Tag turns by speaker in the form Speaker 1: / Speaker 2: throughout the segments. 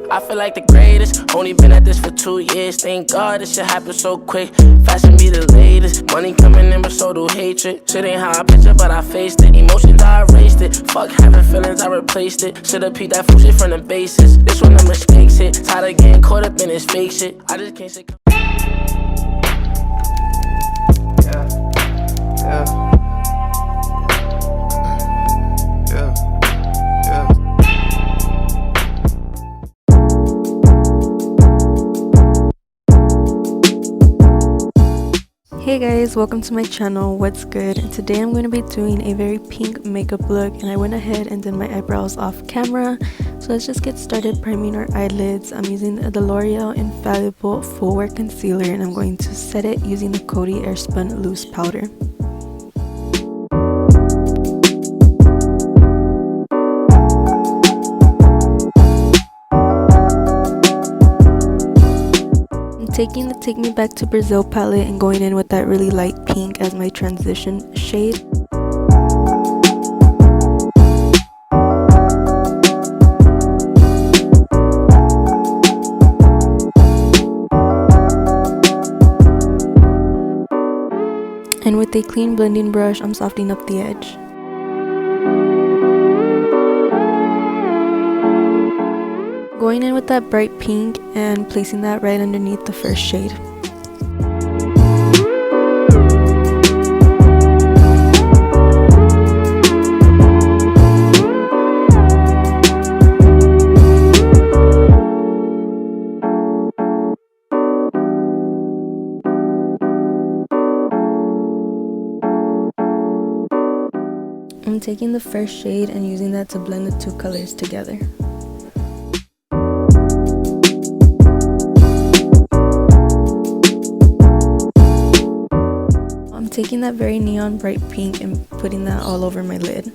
Speaker 1: I feel like the greatest. Only been at this for 2 years. Thank God this shit happened so quick. Fashion be the latest. Money coming in, but so do hatred. Shit ain't how I picture, but I faced it. Emotions, I erased it. Fuck having feelings, I replaced it. Should've peeped that fool shit from the basis. This when the mistakes hit. Tired of getting caught up in this fake shit. I just can't say.
Speaker 2: Hey guys, welcome to my channel. What's good? And today I'm going to be doing a very pink makeup look, and I went ahead and did my eyebrows off camera. So let's just get started priming our eyelids. I'm using the L'Oreal Infallible Full Wear Concealer, and I'm going to set it using the Coty Airspun Loose Powder. Taking the Take Me Back to Brazil palette and going in with that really light pink as my transition shade. And with a clean blending brush, I'm softening up the edge. Going in with that bright pink and placing that right underneath the first shade. I'm taking the first shade and using that to blend the two colors together. Taking that very neon bright pink and putting that all over my lid.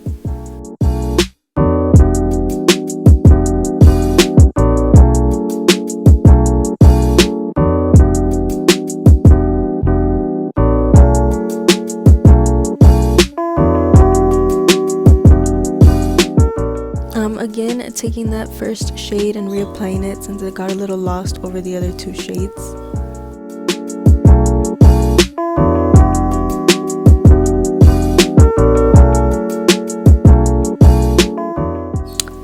Speaker 2: Again, taking that first shade and reapplying it since it got a little lost over the other two shades.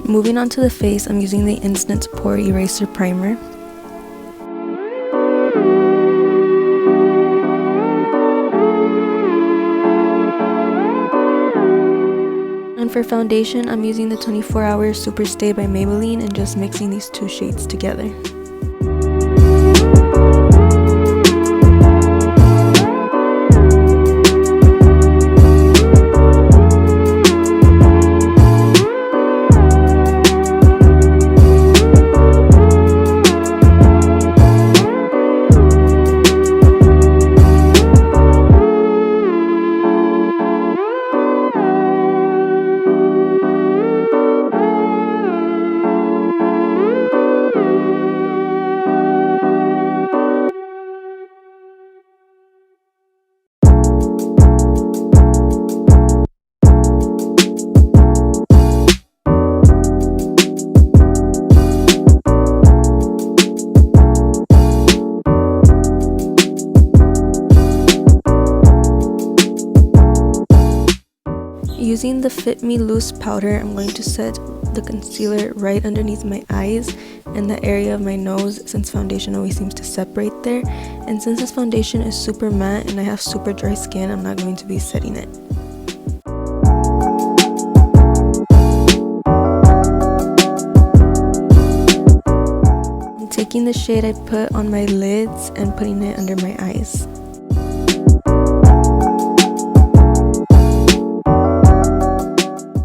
Speaker 2: Moving on to the face, I'm using the Instant Pore Eraser Primer. And for foundation, I'm using the 24 Hour Super Stay by Maybelline and just mixing these two shades together. Using the Fit Me Loose Powder, I'm going to set the concealer right underneath my eyes and the area of my nose, since foundation always seems to separate there. And since this foundation is super matte and I have super dry skin, I'm not going to be setting it. I'm taking the shade I put on my lids and putting it under my eyes.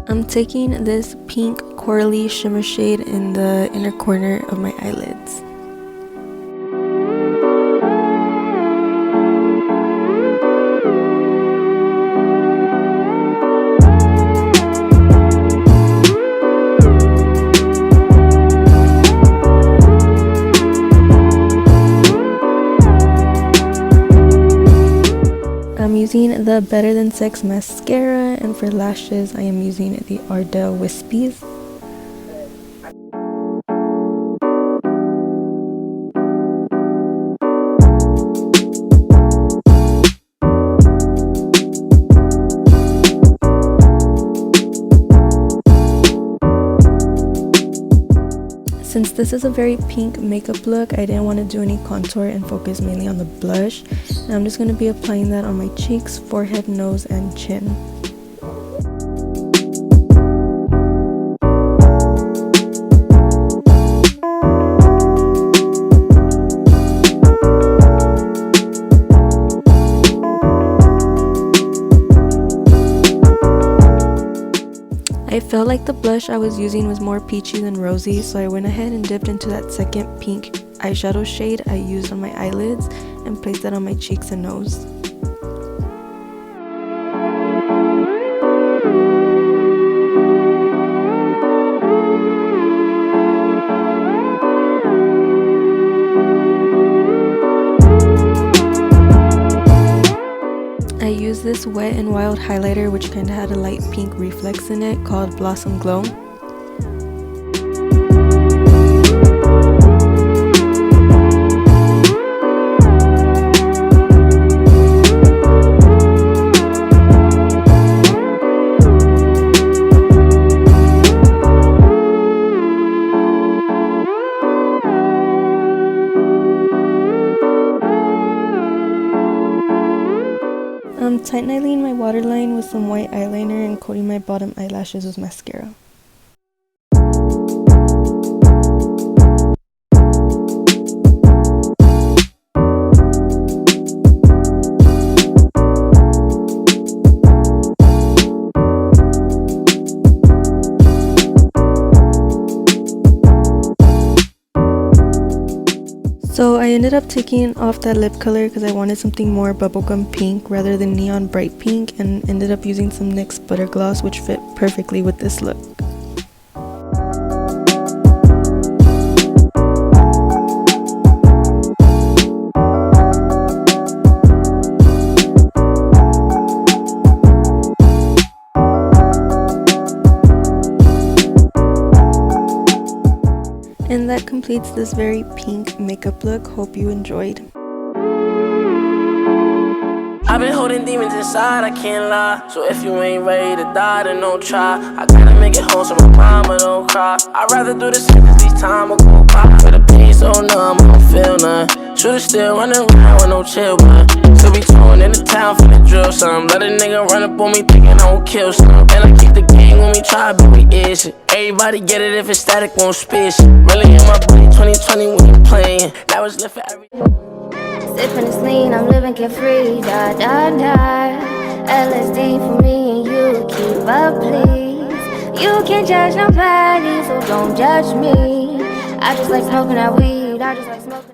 Speaker 2: I'm taking this pink corally shimmer shade in the inner corner of my eyelids. I'm using the Better Than Sex mascara, and for lashes I am using the Ardell Wispies. Since this is a very pink makeup look, I didn't want to do any contour and focus mainly on the blush. And I'm just going to be applying that on my cheeks, forehead, nose, and chin. I felt like the blush I was using was more peachy than rosy, so I went ahead and dipped into that second pink eyeshadow shade I used on my eyelids and placed that on my cheeks and nose. I used this Wet n Wild highlighter, which kind of had a light pink reflex in it, called Blossom Glow. Tightening my waterline with some white eyeliner and coating my bottom eyelashes with mascara. So I ended up taking off that lip color because I wanted something more bubblegum pink rather than neon bright pink, and ended up using some NYX Butter Gloss, which fit perfectly with this look. And that completes this very pink makeup look. Hope you enjoyed.
Speaker 1: I've been holding demons inside, I can't lie. So if you ain't ready to die, then don't try. I gotta make it home so my mama don't cry. I'd rather do the same as these time will go by. With the pain so numb, I don't feel none. Should've still running around with no chill, man. Still be touring in the town for the drill, some. Let a nigga run up on me thinking I won't kill some. And I keep the game when we try, but we is it. Everybody get it if it's static, won't spit shit. Really in my body, 2020 when you playing. That was lit for every.
Speaker 3: Sipping this lean, I'm living carefree, da da da. LSD for me and you, keep up please. You can't judge nobody, so don't judge me. I just like smoking that weed, I just like smoking.